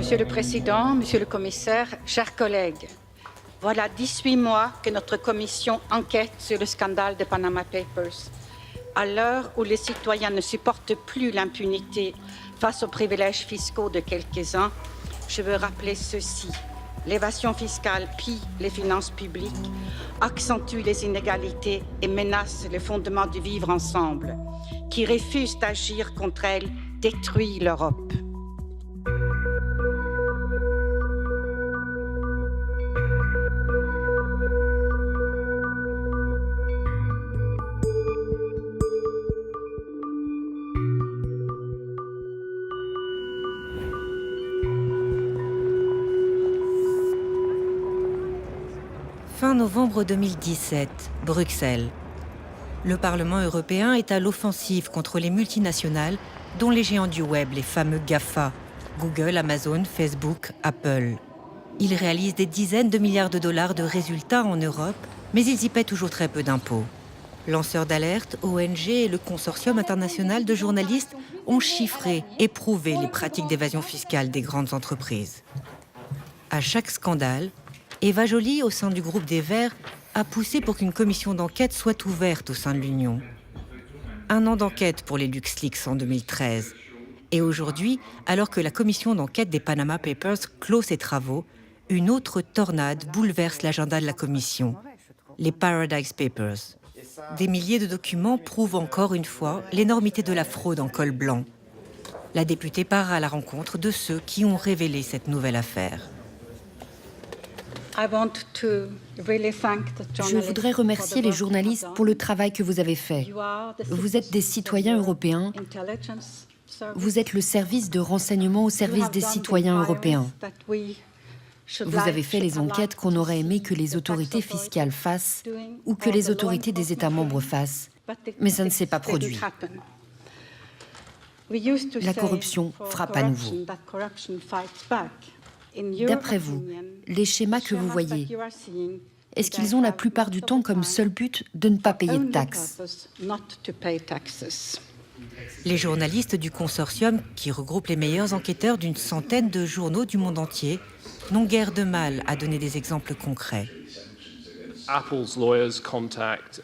Monsieur le Président, Monsieur le Commissaire, chers collègues, voilà 18 mois que notre commission enquête sur le scandale des Panama Papers. À l'heure où les citoyens ne supportent plus l'impunité face aux privilèges fiscaux de quelques-uns, je veux rappeler ceci. L'évasion fiscale pille les finances publiques, accentue les inégalités et menace les fondements du vivre ensemble. Qui refuse d'agir contre elle détruit l'Europe. Fin novembre 2017, Bruxelles. Le Parlement européen est à l'offensive contre les multinationales, dont les géants du web, les fameux GAFA, Google, Amazon, Facebook, Apple. Ils réalisent des dizaines de milliards de dollars de résultats en Europe, mais ils y paient toujours très peu d'impôts. Lanceurs d'alerte, ONG et le consortium international de journalistes ont chiffré et prouvé les pratiques d'évasion fiscale des grandes entreprises. À chaque scandale, Eva Joly, au sein du groupe des Verts, a poussé pour qu'une commission d'enquête soit ouverte au sein de l'Union. 1 an d'enquête pour les LuxLeaks en 2013. Et aujourd'hui, alors que la commission d'enquête des Panama Papers clôt ses travaux, une autre tornade bouleverse l'agenda de la commission, les Paradise Papers. Des milliers de documents prouvent encore une fois l'énormité de la fraude en col blanc. La députée part à la rencontre de ceux qui ont révélé cette nouvelle affaire. Je voudrais remercier les journalistes pour le travail que vous avez fait. Vous êtes des citoyens européens. Vous êtes le service de renseignement au service des citoyens européens. Vous avez fait les enquêtes qu'on aurait aimé que les autorités fiscales fassent ou que les autorités des États membres fassent. Mais ça ne s'est pas produit. La corruption frappe à nouveau. D'après vous, les schémas que vous voyez, est-ce qu'ils ont la plupart du temps comme seul but de ne pas payer de taxes? Les journalistes du consortium, qui regroupe les meilleurs enquêteurs d'une centaine de journaux du monde entier, n'ont guère de mal à donner des exemples concrets.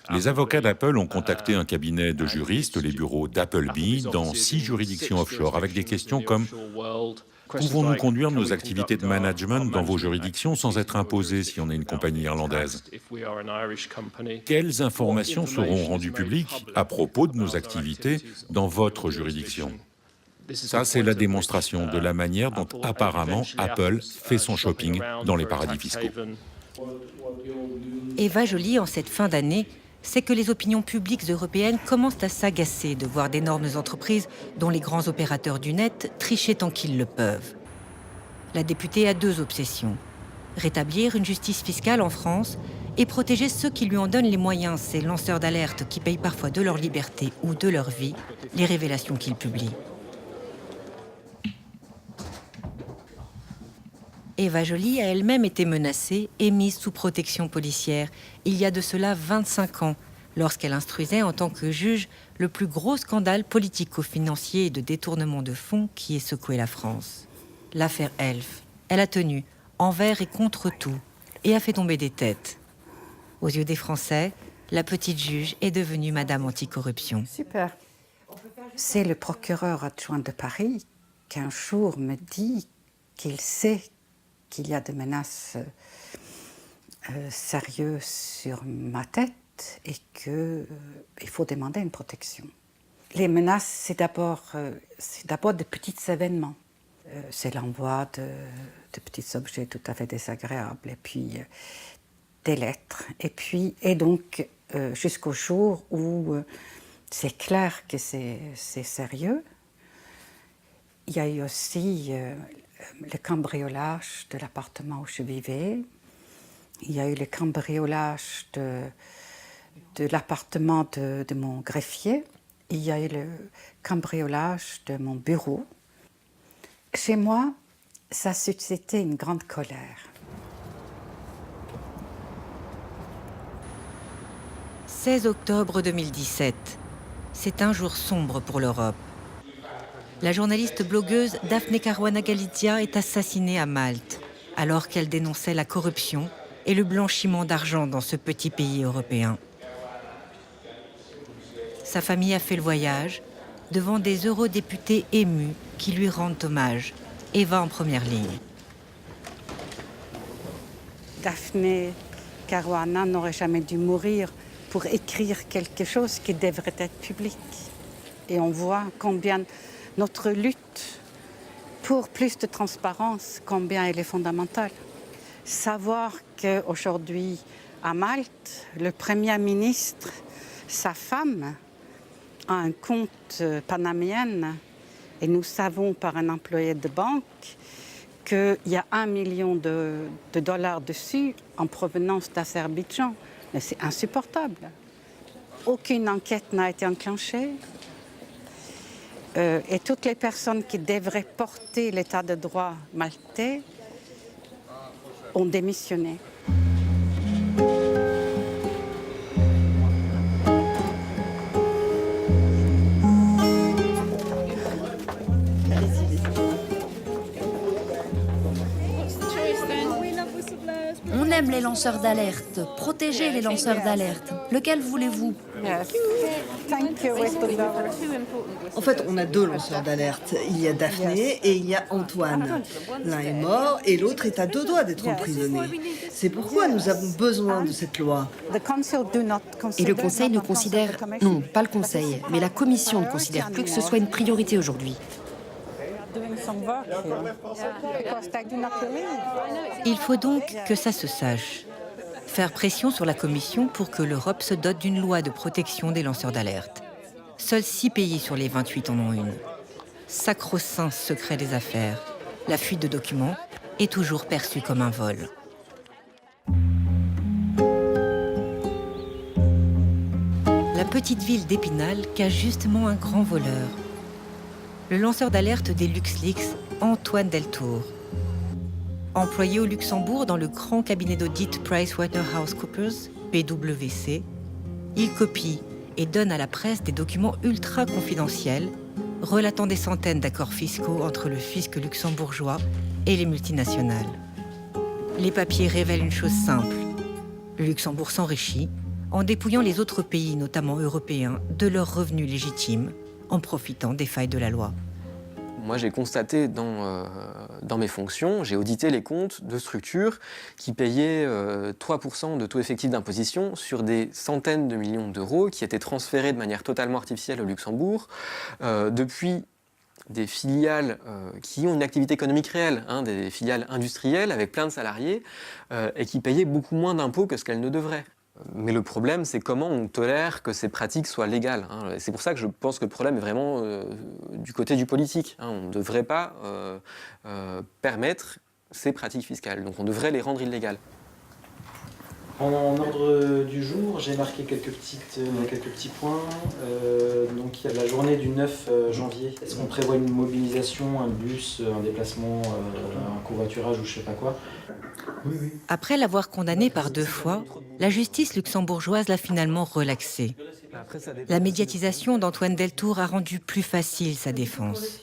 Les avocats d'Apple ont contacté un cabinet de juristes, les bureaux d'Appleby, dans 6 juridictions offshore, avec des questions comme « Pouvons-nous conduire nos activités de management dans vos juridictions sans être imposés si on est une compagnie irlandaise ? Quelles informations seront rendues publiques à propos de nos activités dans votre juridiction ?» Ça, c'est la démonstration de la manière dont apparemment Apple fait son shopping dans les paradis fiscaux. Eva Joly, en cette fin d'année, sait que les opinions publiques européennes commencent à s'agacer de voir d'énormes entreprises, dont les grands opérateurs du net, tricher tant qu'ils le peuvent. La députée a 2 obsessions. Rétablir une justice fiscale en France et protéger ceux qui lui en donnent les moyens, ces lanceurs d'alerte qui payent parfois de leur liberté ou de leur vie les révélations qu'ils publient. Eva Joly a elle-même été menacée et mise sous protection policière il y a de cela 25 ans, lorsqu'elle instruisait en tant que juge le plus gros scandale politico-financier et de détournement de fonds qui ait secoué la France. L'affaire Elf. Elle a tenu, envers et contre tout, et a fait tomber des têtes. Aux yeux des Français, la petite juge est devenue Madame Anticorruption. Super. C'est le procureur adjoint de Paris qui un jour me dit qu'il sait qu'il y a des menaces sérieuses sur ma tête et qu'il faut demander une protection. Les menaces, c'est d'abord de petits événements. C'est l'envoi de petits objets tout à fait désagréables, et puis des lettres, et donc jusqu'au jour où c'est clair que c'est sérieux. Il y a eu aussi le cambriolage de l'appartement où je vivais. Il y a eu le cambriolage de l'appartement de mon greffier. Il y a eu le cambriolage de mon bureau. Chez moi, ça a suscité une grande colère. 16 octobre 2017. C'est un jour sombre pour l'Europe. La journaliste blogueuse Daphne Caruana Galizia est assassinée à Malte, alors qu'elle dénonçait la corruption et le blanchiment d'argent dans ce petit pays européen. Sa famille a fait le voyage devant des eurodéputés émus qui lui rendent hommage et va en première ligne. Daphne Caruana n'aurait jamais dû mourir pour écrire quelque chose qui devrait être public. Et on voit combien notre lutte pour plus de transparence, combien elle est fondamentale. Savoir qu'aujourd'hui, à Malte, le Premier ministre, sa femme, a un compte panamien, et nous savons par un employé de banque qu'il y a 1 million de dollars dessus en provenance d'Azerbaïdjan. Mais c'est insupportable. Aucune enquête n'a été enclenchée. Et toutes les personnes qui devraient porter l'état de droit maltais ont démissionné. On aime les lanceurs d'alerte. Protégez les lanceurs d'alerte. Lequel voulez-vous? Yes. Thank you. En fait, on a 2 lanceurs d'alerte. Il y a Daphné et il y a Antoine. L'un est mort et l'autre est à 2 doigts d'être emprisonné. C'est pourquoi nous avons besoin de cette loi. Et le Conseil ne considère... Non, pas le Conseil, mais la Commission ne considère plus que ce soit une priorité aujourd'hui. Il faut donc que ça se sache. Faire pression sur la Commission pour que l'Europe se dote d'une loi de protection des lanceurs d'alerte. Seuls 6 pays sur les 28 en ont une. Sacro-saint secret des affaires. La fuite de documents est toujours perçue comme un vol. La petite ville d'Épinal cache justement un grand voleur. Le lanceur d'alerte des LuxLeaks, Antoine Deltour. Employé au Luxembourg dans le grand cabinet d'audit PricewaterhouseCoopers, PwC, il copie et donne à la presse des documents ultra confidentiels relatant des centaines d'accords fiscaux entre le fisc luxembourgeois et les multinationales. Les papiers révèlent une chose simple. Le Luxembourg s'enrichit en dépouillant les autres pays, notamment européens, de leurs revenus légitimes, en profitant des failles de la loi. Moi, j'ai constaté dans mes fonctions, j'ai audité les comptes de structures qui payaient 3% de taux effectif d'imposition sur des centaines de millions d'euros qui étaient transférés de manière totalement artificielle au Luxembourg depuis des filiales qui ont une activité économique réelle, des filiales industrielles avec plein de salariés et qui payaient beaucoup moins d'impôts que ce qu'elles ne devraient. Mais le problème, c'est comment on tolère que ces pratiques soient légales. C'est pour ça que je pense que le problème est vraiment du côté du politique. On ne devrait pas permettre ces pratiques fiscales. Donc on devrait les rendre illégales. En ordre du jour, j'ai marqué quelques petits points. Donc il y a la journée du 9 janvier. Est-ce qu'on prévoit une mobilisation, un bus, un déplacement, un covoiturage ou je sais pas quoi? Oui. Après l'avoir condamné par 2 fois, la justice luxembourgeoise l'a finalement relaxé. La médiatisation d'Antoine Deltour a rendu plus facile sa défense.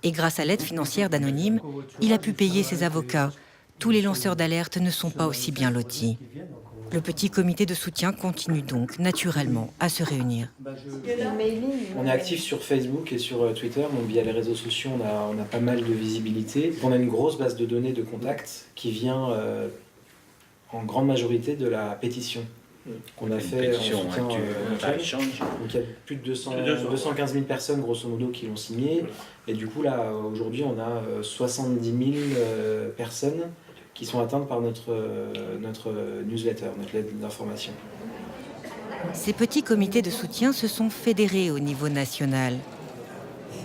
Et grâce à l'aide financière d'Anonyme, il a pu payer ses avocats. Tous les lanceurs d'alerte ne sont pas aussi bien lotis. Le petit comité de soutien continue donc naturellement à se réunir. On est actif sur Facebook et sur Twitter, donc via les réseaux sociaux on a pas mal de visibilité. On a une grosse base de données de contacts qui vient en grande majorité de la pétition qu'on a fait en soutien donc il y a plus de 215 000 personnes grosso modo qui l'ont signé et du coup là aujourd'hui on a 70 000 personnes qui sont atteintes par notre newsletter, notre lettre d'information. Ces petits comités de soutien se sont fédérés au niveau national.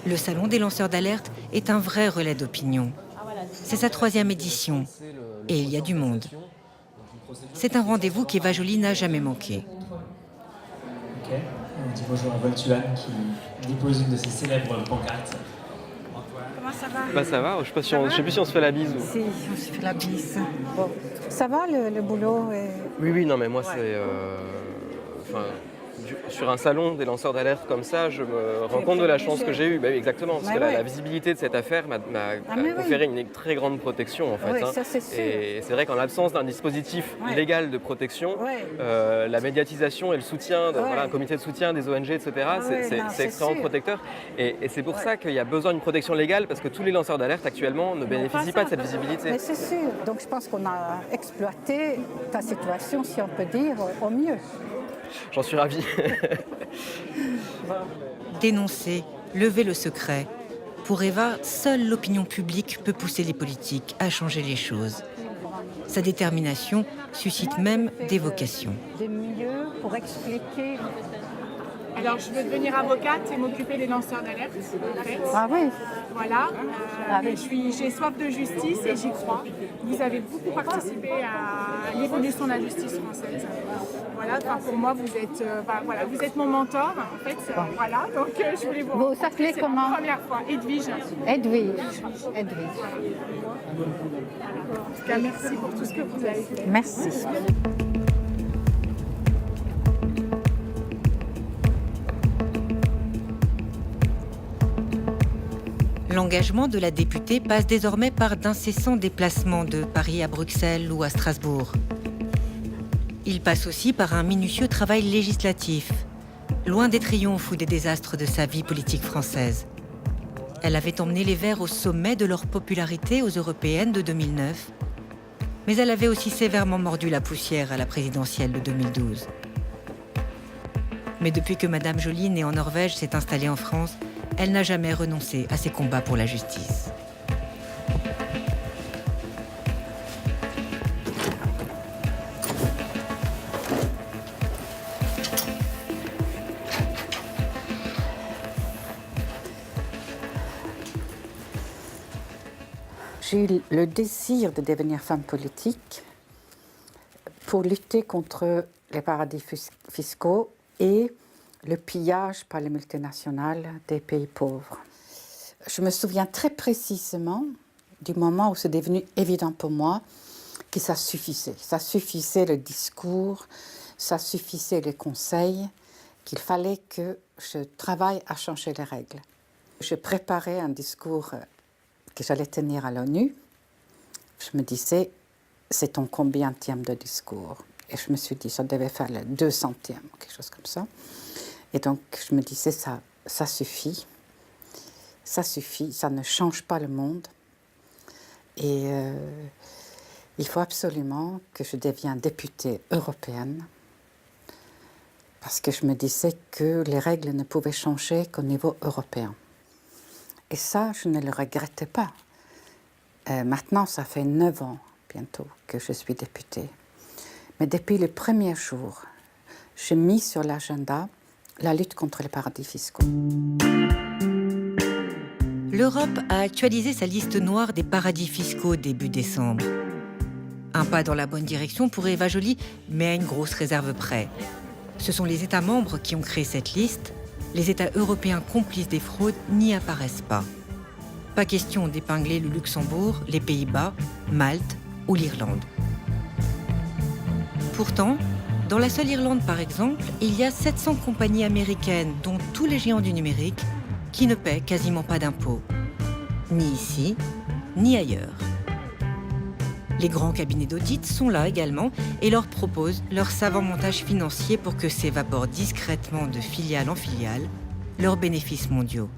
Le Salon des lanceurs d'alerte est un vrai relais d'opinion. C'est sa 3e édition et il y a du monde. C'est un rendez-vous qu'Eva Joly n'a jamais manqué. Ok, on dit bonjour à Voltuan qui dépose une de ses célèbres pancartes. Comment ça va? Ça va, je sais plus si on se fait la bise. Si, on se fait la bise. Bon. Ça va le boulot Oui, non mais moi c'est... sur un salon des lanceurs d'alerte comme ça, je me rends compte de la chance que j'ai eue. Bah oui, exactement, parce que la visibilité de cette affaire m'a conféré une très grande protection en fait. Oui, ça, c'est sûr. Et c'est vrai qu'en l'absence d'un dispositif légal de protection, la médiatisation et le soutien, un comité de soutien des ONG, etc., c'est extrêmement protecteur. Et c'est pour ça qu'il y a besoin d'une protection légale, parce que tous les lanceurs d'alerte actuellement ne bénéficient pas de cette visibilité. Mais c'est sûr. Donc je pense qu'on a exploité ta situation, si on peut dire, au mieux. J'en suis ravi. Dénoncer, lever le secret. Pour Eva, seule l'opinion publique peut pousser les politiques à changer les choses. Sa détermination suscite même des vocations. De mieux pour expliquer. Alors, je veux devenir avocate et m'occuper des lanceurs d'alerte, en fait. Ah oui. Voilà. J'ai soif de justice et j'y crois. Vous avez beaucoup participé à l'évolution de la justice française. Voilà. Enfin, pour moi, vous êtes mon mentor, en fait. Voilà. Donc, je voulais vous. Vous s'appelez comment? La première fois, Edwige. Edwige. En tout cas, merci pour tout ce que vous avez fait. Merci. L'engagement de la députée passe désormais par d'incessants déplacements de Paris à Bruxelles ou à Strasbourg. Il passe aussi par un minutieux travail législatif, loin des triomphes ou des désastres de sa vie politique française. Elle avait emmené les Verts au sommet de leur popularité aux européennes de 2009, mais elle avait aussi sévèrement mordu la poussière à la présidentielle de 2012. Mais depuis que Madame Joly, née en Norvège, s'est installée en France, elle n'a jamais renoncé à ses combats pour la justice. J'ai eu le désir de devenir femme politique pour lutter contre les paradis fiscaux et le pillage par les multinationales des pays pauvres. Je me souviens très précisément du moment où c'est devenu évident pour moi que ça suffisait. Ça suffisait le discours, ça suffisait les conseils, qu'il fallait que je travaille à changer les règles. Je préparais un discours que j'allais tenir à l'ONU. Je me disais, c'est ton combienième de discours? Et je me suis dit, ça devait faire le 200e, quelque chose comme ça. Et donc, je me disais, ça suffit, ça ne change pas le monde. Et il faut absolument que je devienne députée européenne, parce que je me disais que les règles ne pouvaient changer qu'au niveau européen. Et ça, je ne le regrettais pas. Maintenant, ça fait 9 ans, bientôt, que je suis députée. Mais depuis le premier jour, j'ai mis sur l'agenda la lutte contre les paradis fiscaux. L'Europe a actualisé sa liste noire des paradis fiscaux début décembre. Un pas dans la bonne direction pour Eva Joly, mais à une grosse réserve près. Ce sont les États membres qui ont créé cette liste. Les États européens complices des fraudes n'y apparaissent pas. Pas question d'épingler le Luxembourg, les Pays-Bas, Malte ou l'Irlande. Pourtant, dans la seule Irlande, par exemple, il y a 700 compagnies américaines, dont tous les géants du numérique, qui ne paient quasiment pas d'impôts. Ni ici, ni ailleurs. Les grands cabinets d'audit sont là également et leur proposent leur savant montage financier pour que s'évaporent discrètement de filiale en filiale leurs bénéfices mondiaux.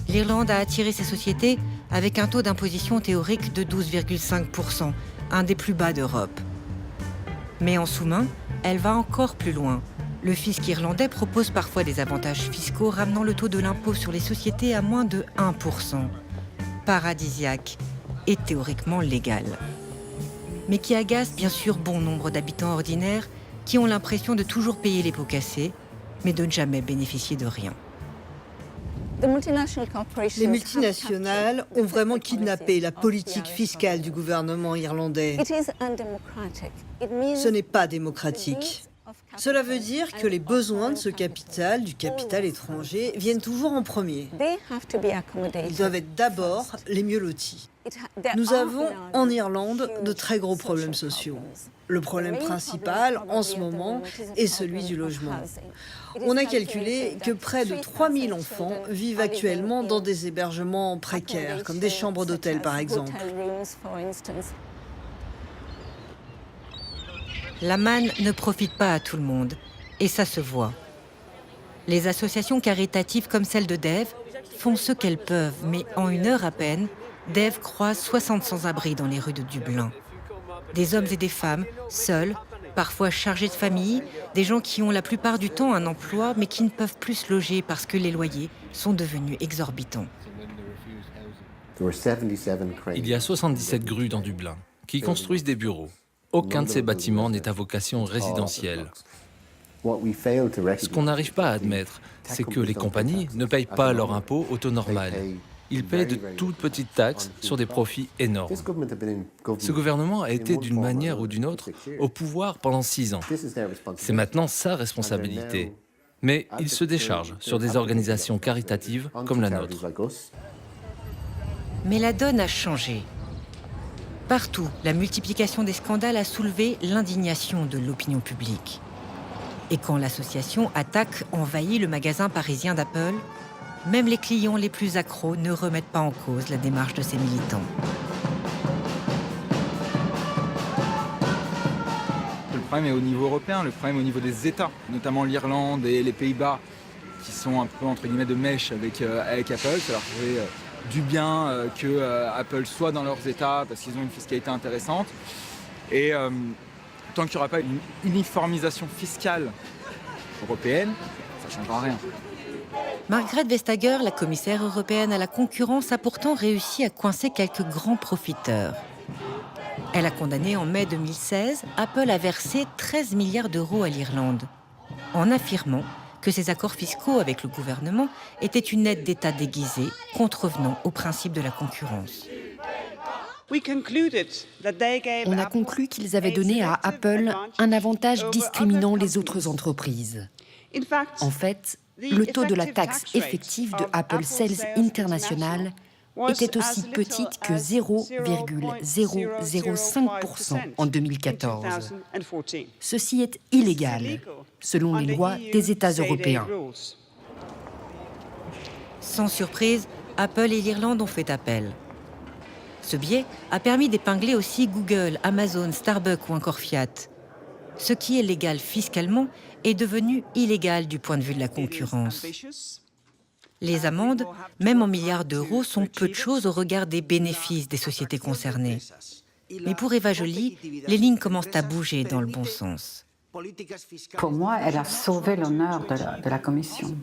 L'Irlande a attiré ces sociétés avec un taux d'imposition théorique de 12,5%, un des plus bas d'Europe. Mais en sous-main, elle va encore plus loin. Le fisc irlandais propose parfois des avantages fiscaux ramenant le taux de l'impôt sur les sociétés à moins de 1%. Paradisiaque et théoriquement légal. Mais qui agace bien sûr bon nombre d'habitants ordinaires qui ont l'impression de toujours payer les pots cassés, mais de ne jamais bénéficier de rien. Les multinationales ont vraiment kidnappé la politique fiscale du gouvernement irlandais. Ce n'est pas démocratique. Cela veut dire que les besoins de ce capital, du capital étranger, viennent toujours en premier. Ils doivent être d'abord les mieux lotis. Nous avons en Irlande de très gros problèmes sociaux. Le problème principal en ce moment est celui du logement. On a calculé que près de 3000 enfants vivent actuellement dans des hébergements précaires, comme des chambres d'hôtel par exemple. La manne ne profite pas à tout le monde, et ça se voit. Les associations caritatives comme celle de Dev font ce qu'elles peuvent, mais en 1 heure à peine, Dev croise 60 sans-abri dans les rues de Dublin. Des hommes et des femmes, seuls, parfois chargés de famille, des gens qui ont la plupart du temps un emploi, mais qui ne peuvent plus se loger parce que les loyers sont devenus exorbitants. Il y a 77 grues dans Dublin qui construisent des bureaux. Aucun de ces bâtiments n'est à vocation résidentielle. Ce qu'on n'arrive pas à admettre, c'est que les compagnies ne payent pas leurs impôts au taux normal. Ils paient de toutes petites taxes sur des profits énormes. Ce gouvernement a été d'une manière ou d'une autre au pouvoir pendant 6 ans. C'est maintenant sa responsabilité. Mais il se décharge sur des organisations caritatives comme la nôtre. Mais la donne a changé. Partout, la multiplication des scandales a soulevé l'indignation de l'opinion publique. Et quand l'association Attac envahit le magasin parisien d'Apple, même les clients les plus accros ne remettent pas en cause la démarche de ces militants. Le problème est au niveau européen, le problème est au niveau des États, notamment l'Irlande et les Pays-Bas, qui sont un peu entre guillemets de mèche avec Apple. Ça leur ferait du bien que Apple soit dans leurs États parce qu'ils ont une fiscalité intéressante. Et tant qu'il n'y aura pas une uniformisation fiscale européenne, ça ne changera rien. Margrethe Vestager, la commissaire européenne à la concurrence, a pourtant réussi à coincer quelques grands profiteurs. Elle a condamné en mai 2016 Apple à verser 13 milliards d'euros à l'Irlande, en affirmant que ces accords fiscaux avec le gouvernement étaient une aide d'État déguisée, contrevenant au principe de la concurrence. On a conclu qu'ils avaient donné à Apple un avantage discriminant les autres entreprises. En fait, le taux de la taxe effective de Apple Sales International était aussi petite que 0,005% en 2014. Ceci est illégal, selon les lois des États européens. Sans surprise, Apple et l'Irlande ont fait appel. Ce biais a permis d'épingler aussi Google, Amazon, Starbucks ou encore Fiat. Ce qui est légal fiscalement est devenu illégal du point de vue de la concurrence. Les amendes, même en milliards d'euros, sont peu de choses au regard des bénéfices des sociétés concernées. Mais pour Eva Joly, les lignes commencent à bouger dans le bon sens. Pour moi, elle a sauvé l'honneur de la Commission.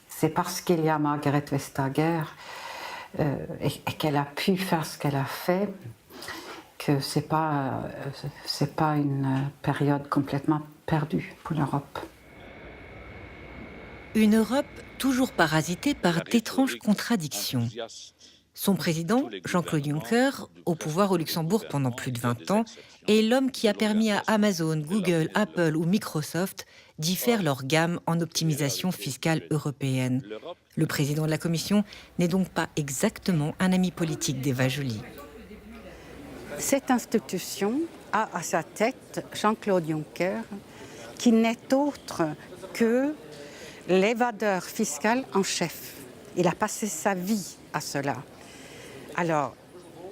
C'est parce qu'il y a Margrethe Vestager et qu'elle a pu faire ce qu'elle a fait que c'est pas une période complètement perdue pour l'Europe. Une Europe toujours parasitée par d'étranges contradictions. Son président, Jean-Claude Juncker, au pouvoir au Luxembourg pendant plus de 20 ans, est l'homme qui a permis à Amazon, Google, Apple ou Microsoft d'y faire leur gamme en optimisation fiscale européenne. Le président de la Commission n'est donc pas exactement un ami politique d'Eva Joly. Cette institution a à sa tête Jean-Claude Juncker, qui n'est autre que l'évadeur fiscal en chef. Il a passé sa vie à cela. Alors,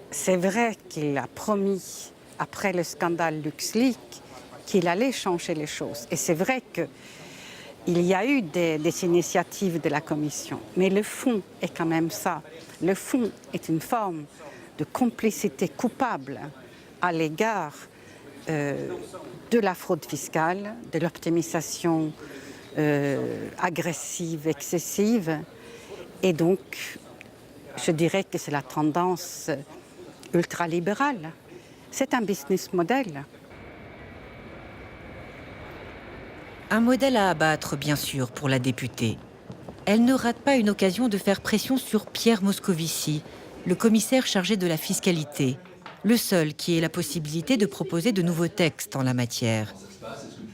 c'est vrai qu'il a promis, après le scandale LuxLeaks, qu'il allait changer les choses. Et c'est vrai qu'il y a eu des initiatives de la Commission. Mais le fond est quand même ça. Le fond est une forme de complicité coupable à l'égard de la fraude fiscale, de l'optimisation agressive, excessive. Et donc, je dirais que c'est la tendance ultralibérale. C'est un business model. Un modèle à abattre, bien sûr, pour la députée. Elle ne rate pas une occasion de faire pression sur Pierre Moscovici, le commissaire chargé de la fiscalité, le seul qui ait la possibilité de proposer de nouveaux textes en la matière.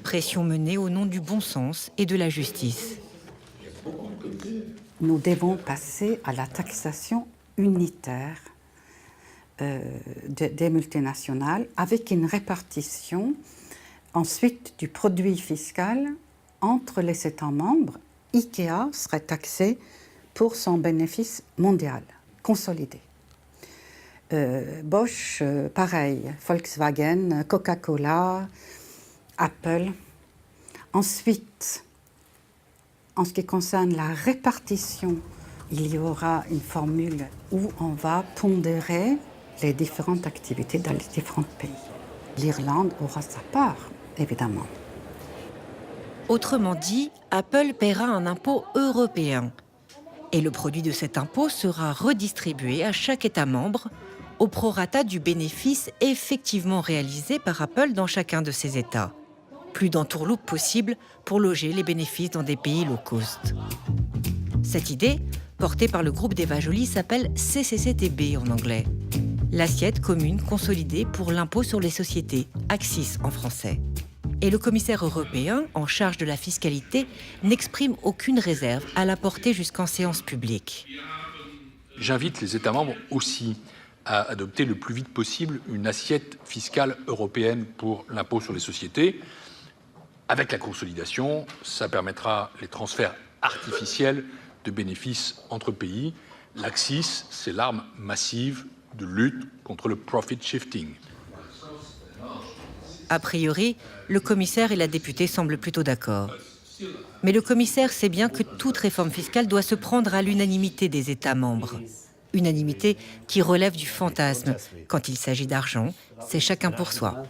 Pression menée au nom du bon sens et de la justice. Nous devons passer à la taxation unitaire des multinationales avec une répartition ensuite du produit fiscal entre les États membres. IKEA serait taxé pour son bénéfice mondial, consolidé. Bosch, pareil, Volkswagen, Coca-Cola, Apple. Ensuite, en ce qui concerne la répartition, il y aura une formule où on va pondérer les différentes activités dans les différents pays. L'Irlande aura sa part, évidemment. Autrement dit, Apple paiera un impôt européen. Et le produit de cet impôt sera redistribué à chaque État membre au prorata du bénéfice effectivement réalisé par Apple dans chacun de ces États. Plus d'entourloupe possible pour loger les bénéfices dans des pays low cost. Cette idée, portée par le groupe d'Eva Joly, s'appelle CCCTB en anglais. L'assiette commune consolidée pour l'impôt sur les sociétés, ACCIS en français. Et le commissaire européen, en charge de la fiscalité, n'exprime aucune réserve à la porter jusqu'en séance publique. J'invite les États membres aussi à adopter le plus vite possible une assiette fiscale européenne pour l'impôt sur les sociétés. Avec la consolidation, ça permettra les transferts artificiels de bénéfices entre pays. L'ACCIS, c'est l'arme massive de lutte contre le profit shifting. A priori, le commissaire et la députée semblent plutôt d'accord. Mais le commissaire sait bien que toute réforme fiscale doit se prendre à l'unanimité des États membres. Unanimité qui relève du fantasme. Quand il s'agit d'argent, c'est chacun pour soi.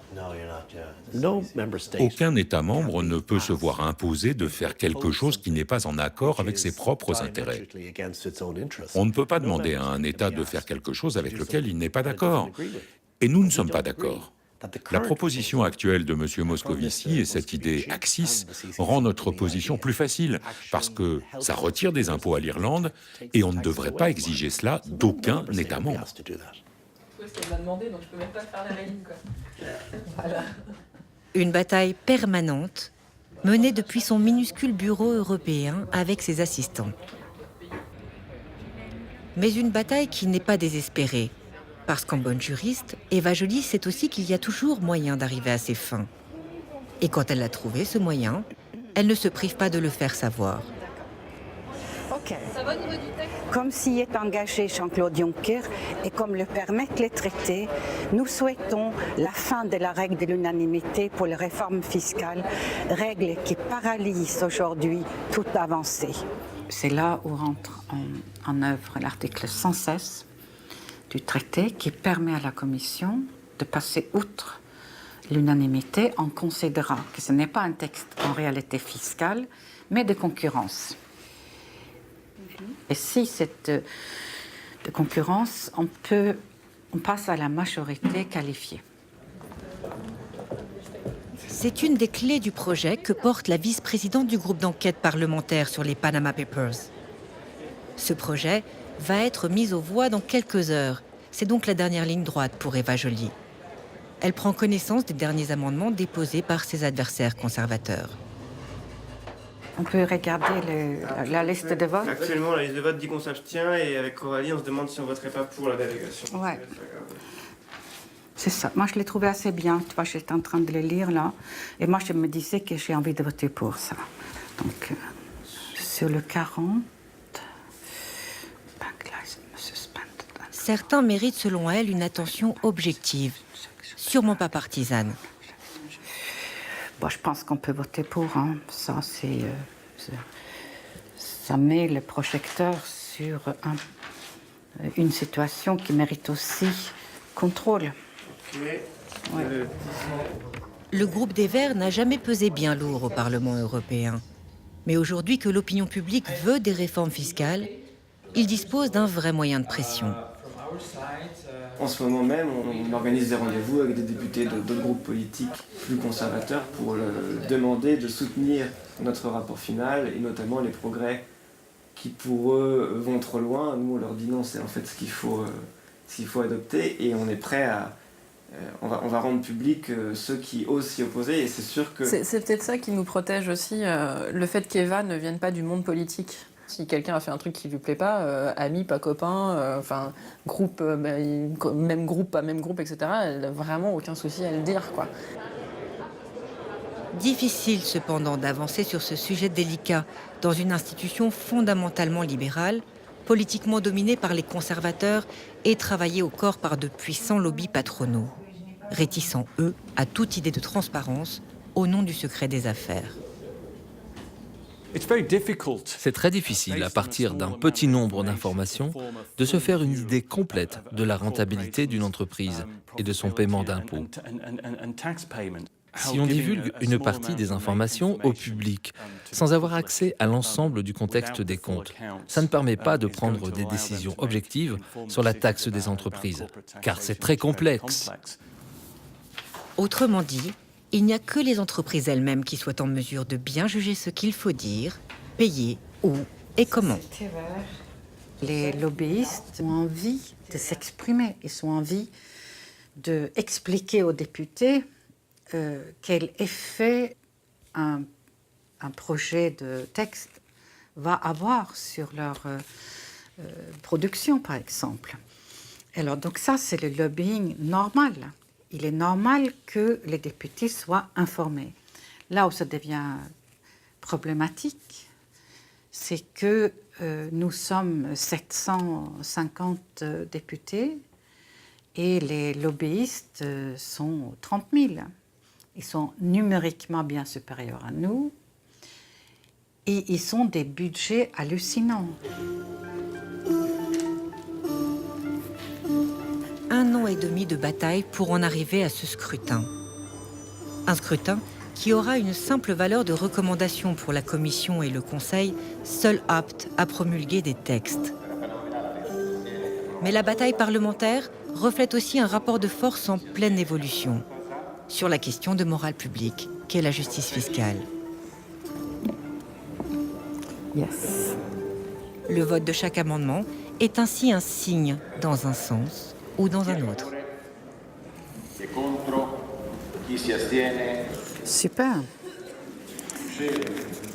Aucun État membre ne peut se voir imposer de faire quelque chose qui n'est pas en accord avec ses propres intérêts. On ne peut pas demander à un État de faire quelque chose avec lequel il n'est pas d'accord. Et nous ne sommes pas d'accord. La proposition actuelle de M. Moscovici et cette idée ACCIS rend notre position plus facile, parce que ça retire des impôts à l'Irlande et on ne devrait pas exiger cela d'aucun État membre. Une bataille permanente menée depuis son minuscule bureau européen avec ses assistants. Mais une bataille qui n'est pas désespérée. Parce qu'en bonne juriste, Eva Joly sait aussi qu'il y a toujours moyen d'arriver à ses fins. Et quand elle a trouvé ce moyen, elle ne se prive pas de le faire savoir. OK. Comme s'y est engagé Jean-Claude Juncker et comme le permettent les traités, nous souhaitons la fin de la règle de l'unanimité pour les réformes fiscales, règle qui paralyse aujourd'hui toute avancée. C'est là où rentre en œuvre l'article 116 du traité qui permet à la Commission de passer outre l'unanimité en considérant que ce n'est pas un texte en réalité fiscal, mais de concurrence. Et si cette de concurrence, on passe à la majorité qualifiée. C'est une des clés du projet que porte la vice-présidente du groupe d'enquête parlementaire sur les Panama Papers. Ce projet va être mise aux voix dans quelques heures. C'est donc la dernière ligne droite pour Eva Joly. Elle prend connaissance des derniers amendements déposés par ses adversaires conservateurs. On peut regarder la liste de vote. Actuellement, la liste de vote dit qu'on s'abstient et avec Coralie, on se demande si on ne voterait pas pour la délégation. Ouais. C'est ça. Moi, je l'ai trouvé assez bien. Tu vois, j'étais en train de le lire là. Et moi, je me disais que j'ai envie de voter pour ça. Donc, sur le 40... Certains méritent selon elle une attention objective, sûrement pas partisane. Bon, je pense qu'on peut voter pour. Hein. Ça, ça met le projecteur sur une situation qui mérite aussi contrôle. Okay. Ouais. Le groupe des Verts n'a jamais pesé bien lourd au Parlement européen. Mais aujourd'hui que l'opinion publique veut des réformes fiscales, il dispose d'un vrai moyen de pression. En ce moment même, on organise des rendez-vous avec des députés d'autres groupes politiques plus conservateurs pour demander de soutenir notre rapport final et notamment les progrès qui pour eux vont trop loin. Nous, on leur dit non, c'est en fait ce qu'il faut adopter et on est prêt à... On va rendre public ceux qui osent s'y opposer et c'est sûr que... C'est peut-être ça qui nous protège aussi, le fait qu'Eva ne vienne pas du monde politique. Si quelqu'un a fait un truc qui lui plaît pas, ami, pas copain, enfin groupe, même groupe, pas même groupe, etc., elle n'a vraiment aucun souci à le dire, quoi. Difficile cependant d'avancer sur ce sujet délicat dans une institution fondamentalement libérale, politiquement dominée par les conservateurs et travaillée au corps par de puissants lobbies patronaux, réticents, eux, à toute idée de transparence au nom du secret des affaires. C'est très difficile, à partir d'un petit nombre d'informations, de se faire une idée complète de la rentabilité d'une entreprise et de son paiement d'impôts. Si on divulgue une partie des informations au public, sans avoir accès à l'ensemble du contexte des comptes, ça ne permet pas de prendre des décisions objectives sur la taxe des entreprises, car c'est très complexe. Autrement dit, il n'y a que les entreprises elles-mêmes qui soient en mesure de bien juger ce qu'il faut dire, payer, où et comment. Les lobbyistes ont envie de s'exprimer, ils ont envie d'expliquer aux députés quel effet un projet de texte va avoir sur leur production, par exemple. Alors, donc ça, c'est le lobbying normal. Il est normal que les députés soient informés. Là où ça devient problématique, c'est que nous sommes 750 députés et les lobbyistes sont 30 000. Ils sont numériquement bien supérieurs à nous et ils ont des budgets hallucinants. 1 an et demi de bataille pour en arriver à ce scrutin. Un scrutin qui aura une simple valeur de recommandation pour la Commission et le Conseil, seuls aptes à promulguer des textes. Mais la bataille parlementaire reflète aussi un rapport de force en pleine évolution sur la question de morale publique, qu'est la justice fiscale. Yes. Le vote de chaque amendement est ainsi un signe dans un sens ou dans un autre. Super.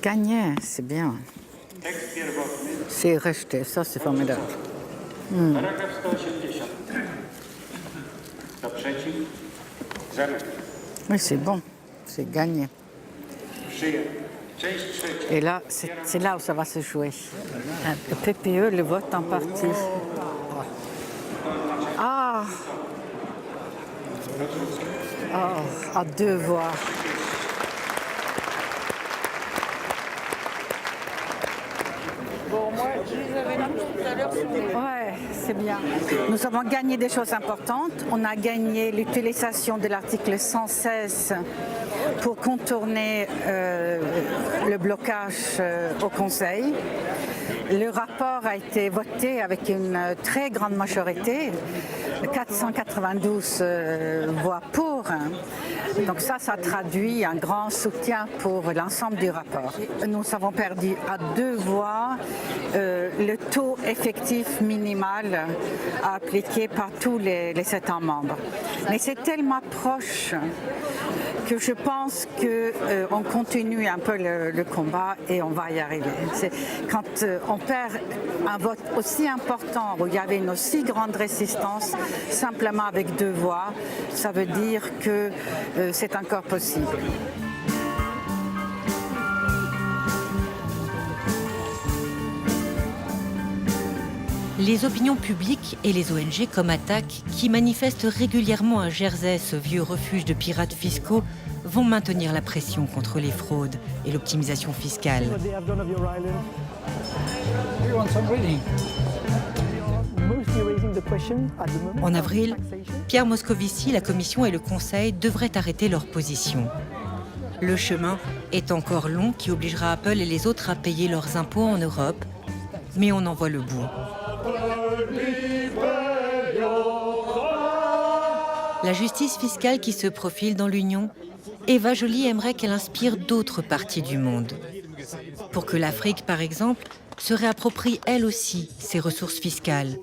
Gagner, c'est bien. C'est rejeté, ça c'est formidable. Oui, c'est bon, c'est gagné. Et là, c'est là où ça va se jouer. Le PPE, le vote en partie. Ah! Oh, à 2 voix. Bon, moi, je les avais tous tout à l'heure sur les... Ouais, c'est bien. Nous avons gagné des choses importantes. On a gagné l'utilisation de l'article 116 pour contourner le blocage au Conseil. Le rapport a été voté avec une très grande majorité, 492 voix pour. Donc ça traduit un grand soutien pour l'ensemble du rapport. Nous avons perdu à 2 voix le taux effectif minimal à appliquer par tous les États membres. Mais c'est tellement proche que je pense qu'on continue un peu le combat et on va y arriver. Quand on perd un vote aussi important, où il y avait une aussi grande résistance, simplement avec 2 voix, ça veut dire que c'est encore possible. Les opinions publiques et les ONG comme Attac, qui manifestent régulièrement à Jersey, ce vieux refuge de pirates fiscaux, vont maintenir la pression contre les fraudes et l'optimisation fiscale. En avril, Pierre Moscovici, la Commission et le Conseil devraient arrêter leur position. Le chemin est encore long qui obligera Apple et les autres à payer leurs impôts en Europe, mais on en voit le bout. La justice fiscale qui se profile dans l'Union, Eva Joly aimerait qu'elle inspire d'autres parties du monde. Pour que l'Afrique, par exemple, se réapproprie elle aussi ses ressources fiscales,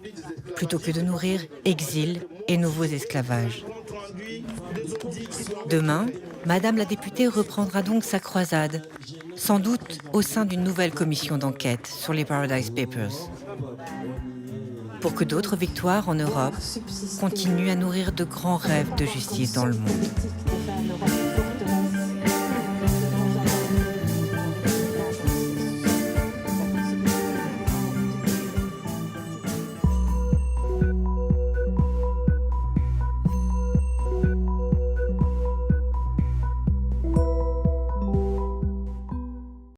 plutôt que de nourrir exil et nouveaux esclavages. Demain, Madame la députée reprendra donc sa croisade, sans doute au sein d'une nouvelle commission d'enquête sur les Paradise Papers. Pour que d'autres victoires en Europe continuent à nourrir de grands rêves de justice dans le monde.